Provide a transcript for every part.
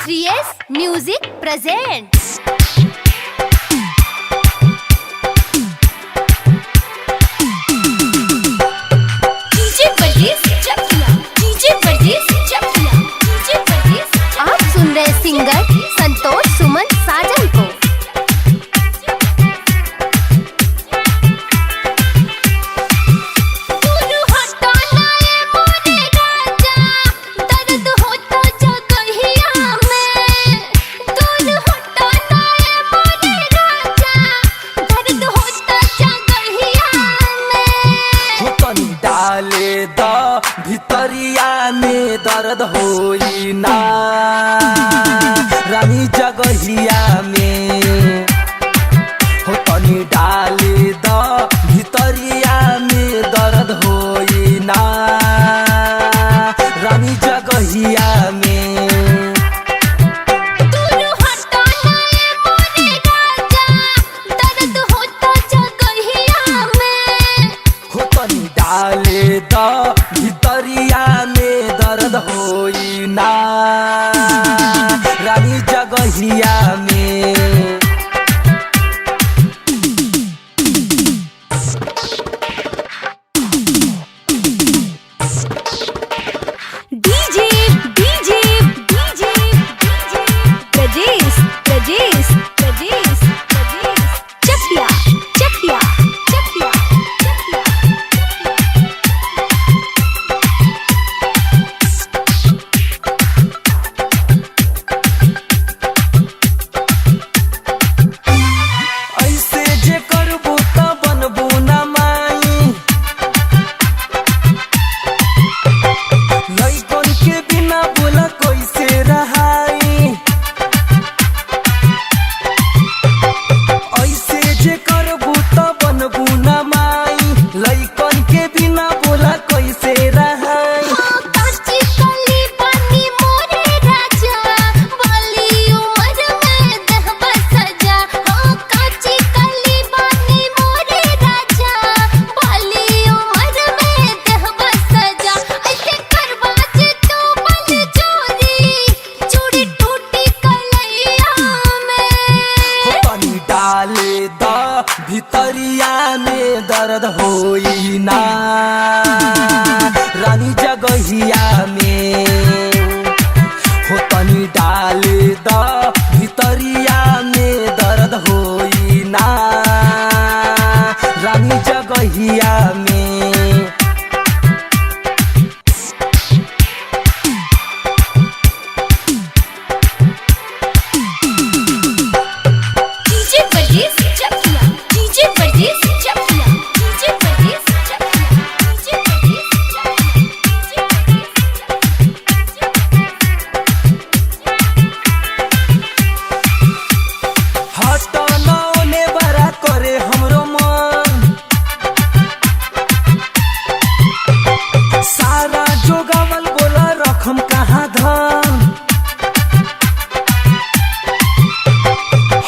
3S Music presents DJ Pardees Chakla, DJ Pardees Chakla, DJ Pardees। आप सुन रहे singer Santosh Suman साजन को। भितरिया में दर्द होई ना रानी जगहिया में हो तनी डाले द भितरिया में दर्द होई ना रानी जगहिया में डाले द भितरिया में दर्द होई ना रानी जगहिया में। DJ Pradees Chakla Chakla Chakla। भितरिया में दर्द होई ना रानी जगहिया में हो तनी डाले द भितरिया में दर्द होई ना रानी जगहिया में। हम कहाँ धन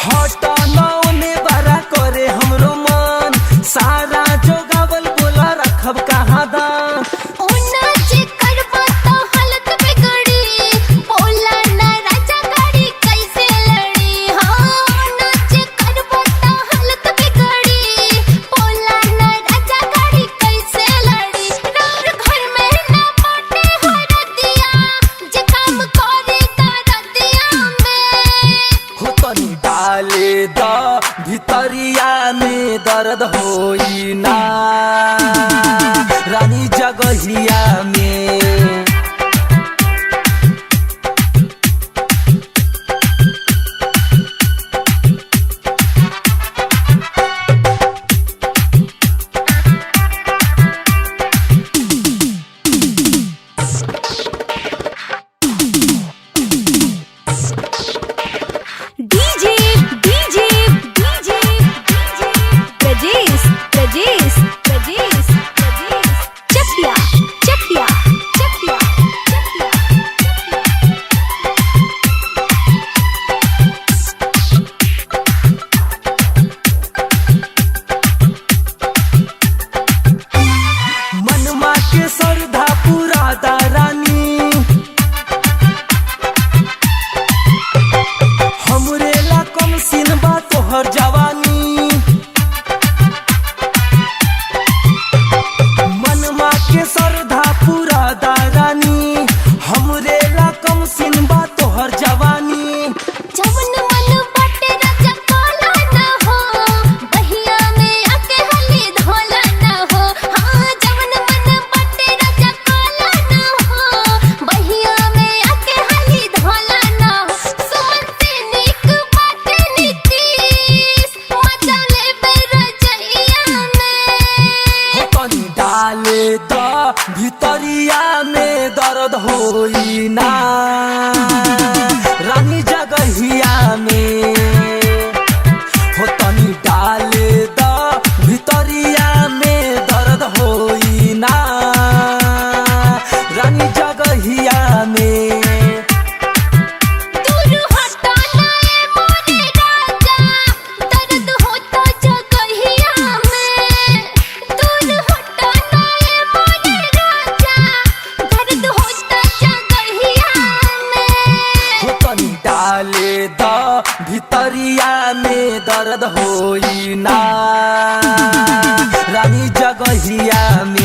हटने बड़ा करे हमरो मन सारा जोगावल बोला रखब कहाँ दान। डाले द भितरिया में दर्द होई ना रानी जगहिया में। Pradees Chakla Chakla Chakla। भितरिया में दर्द होई ना रानी जगहिया में